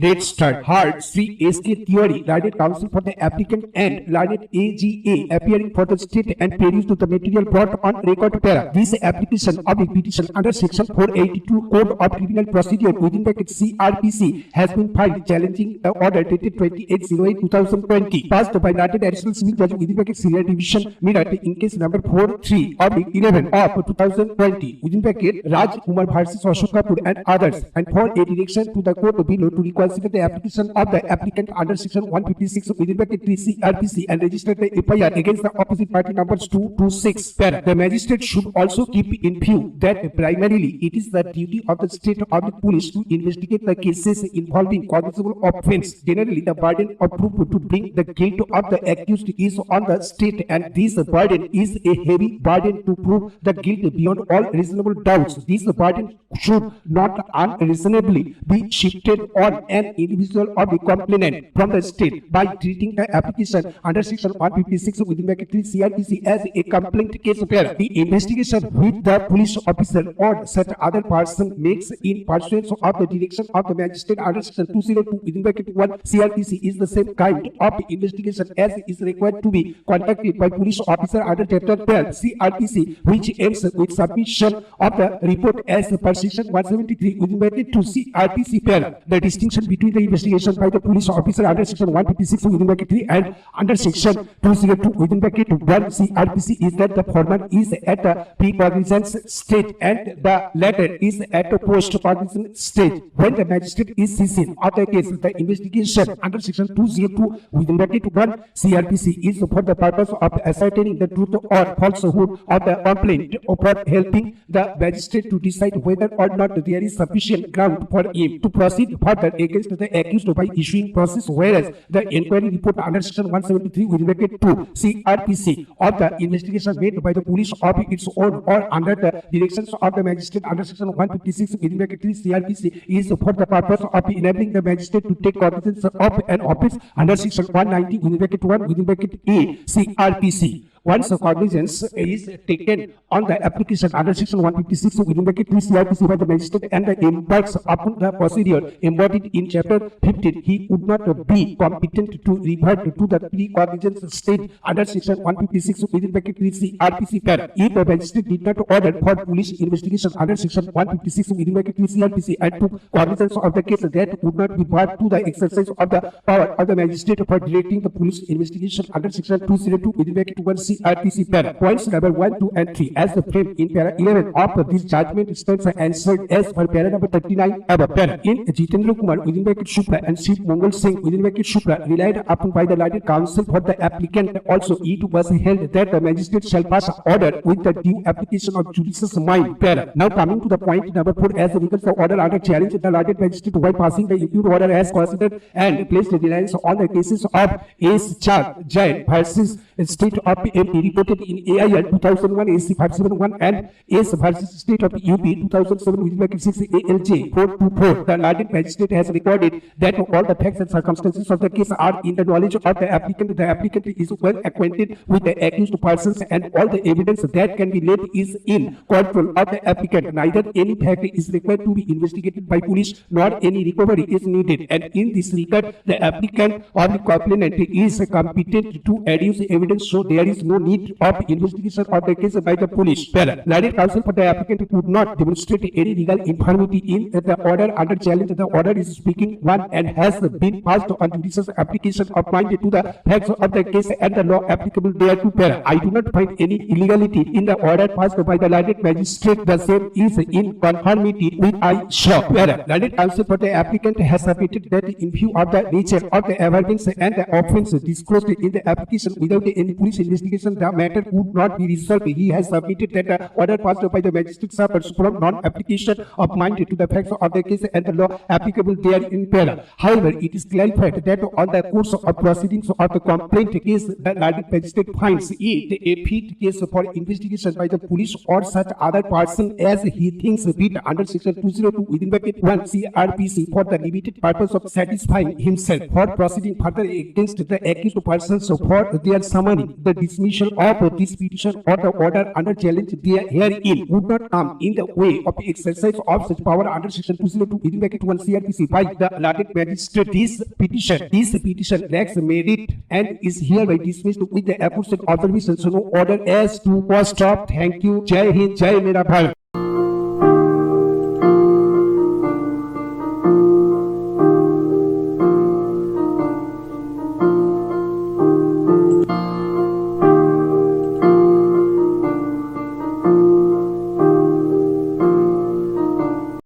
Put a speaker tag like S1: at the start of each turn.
S1: Head Start, Hard, CSK Theory, Learned Counsel for the applicant and Learned AGA appearing for the state and perused the material brought on record para. This application of a petition under Section 482 Code of Criminal Procedure within the CRPC has been filed challenging the order dated 28/08/2020 passed by Learned Additional Civil Judge within the Serial Division Meerut in case number 43/11 of 2020 within the Raj Kumar versus Ashok Kapoor and others, and for a direction to the court below to reconsider the application of the applicant under Section 156 within the CRPC and register the FIR against the opposite party numbers 2 to 6. The magistrate should also keep in view that primarily it is the duty of the state of the police to investigate the cases involving cognizable offence. Generally, the burden of proof to bring the guilt of the accused is on the state, and this burden is a heavy burden to prove the guilt beyond all reasonable doubts. This burden should not unreasonably be shifted on an individual or the complainant from the state by treating the application under Section 156 within the CRPC as a complaint case. The investigation which the police officer or such other person makes in pursuance of the direction of the magistrate under Section 202 within the 1 CRPC is the same kind of investigation as is required to be conducted by police officer under Chapter 12 CRPC, which ends with submission of the report as per Section 173 within the 2 CRPC. The distinction between the investigation by the police officer under Section 156 within the 3 and under Section 202 within the 1 CRPC is that the former is at the pre-cognizance stage and the latter is at the post-cognizance stage. When the magistrate is seizing of the case, the investigation under Section 202 within the 1 CRPC is for the purpose of ascertaining the truth or falsehood of the complaint or for helping the magistrate to decide whether or not there is sufficient ground for him to proceed further against the accused by issuing process, whereas the inquiry report under Section 173 within the 2 CRPC of the investigation made by the police of its own or under the directions of the magistrate under Section 156 within the 3 CRPC is for the purpose of enabling the magistrate to take cognizance of an offence under Section 190 within the 1 within the A CRPC. Once cognizance is taken on the application under Section 156 within the 3 CRPC by the magistrate and the embarks upon the procedure embodied in Chapter 15, he would not be competent to revert to the pre-cognizance state under Section 156 within the 3 CRPC. If the magistrate did not order for police investigation under Section 156 within the 3 CRPC and took cognizance of the case, that would not be barred to the exercise of the power of the magistrate for directing the police investigation under Section 202 within the 1 CRPC. Points number 1, 2 and 3 as the frame in para 11 of this judgment stands answered as per para number 39 above. In Jitendra Kumar within the Shukla and Shiv Mongol Singh within the Shukla relied upon by the Learned Counsel for the applicant. Also it was held that the magistrate shall pass order with the due application of judicious mind. Now coming to the point number 4 as regards the order under challenge, the Learned Magistrate while passing the impute order has considered and placed reliance on the cases of S. Chak Jain versus State of MP reported in AIL 2001 AC 571 and S versus State of UP 2007 within the 6 ALJ 424. The Learned Magistrate has recorded that all the facts and circumstances of the case are in the knowledge of the applicant. The applicant is well acquainted with the accused persons and all the evidence that can be laid is in control of the applicant. Neither any fact is required to be investigated by police nor any recovery is needed, and in this regard the applicant or the complainant is competent to adduce evidence, so there is no need of investigation of the case by the police. Learned Counsel for the applicant could not demonstrate any legal infirmity in the order under challenge. The order is speaking one and has been passed on judicious application of mind to the facts of the case and the law applicable thereto. I do not find any illegality in the order passed by the Learned Magistrate. The same is in conformity with I shall. Learned Counsel for the applicant has submitted that in view of the nature of the evidence and the offence disclosed in the application, without any police investigation the matter would not be resolved. He has submitted that the order passed by the magistrate suffers from non-application of mind to the facts of the case and the law applicable therein. However, it is clarified that on the course of proceedings of the complaint case, the Learned Magistrate finds it a fit case for investigation by the police or such other person as he thinks fit under Section 202 within the 1 CRPC for the limited purpose of satisfying himself for proceeding further against the accused persons for their some summoning the dismissal of this petition or the order under challenge there herein would not come in the way of the exercise of such power under section 202 1 CRPC by the learned magistrate. This petition lacks merit and is hereby dismissed with the aforesaid observations. So no order as to was stopped. Thank you. Jai Hind, Jai Mera Bharat.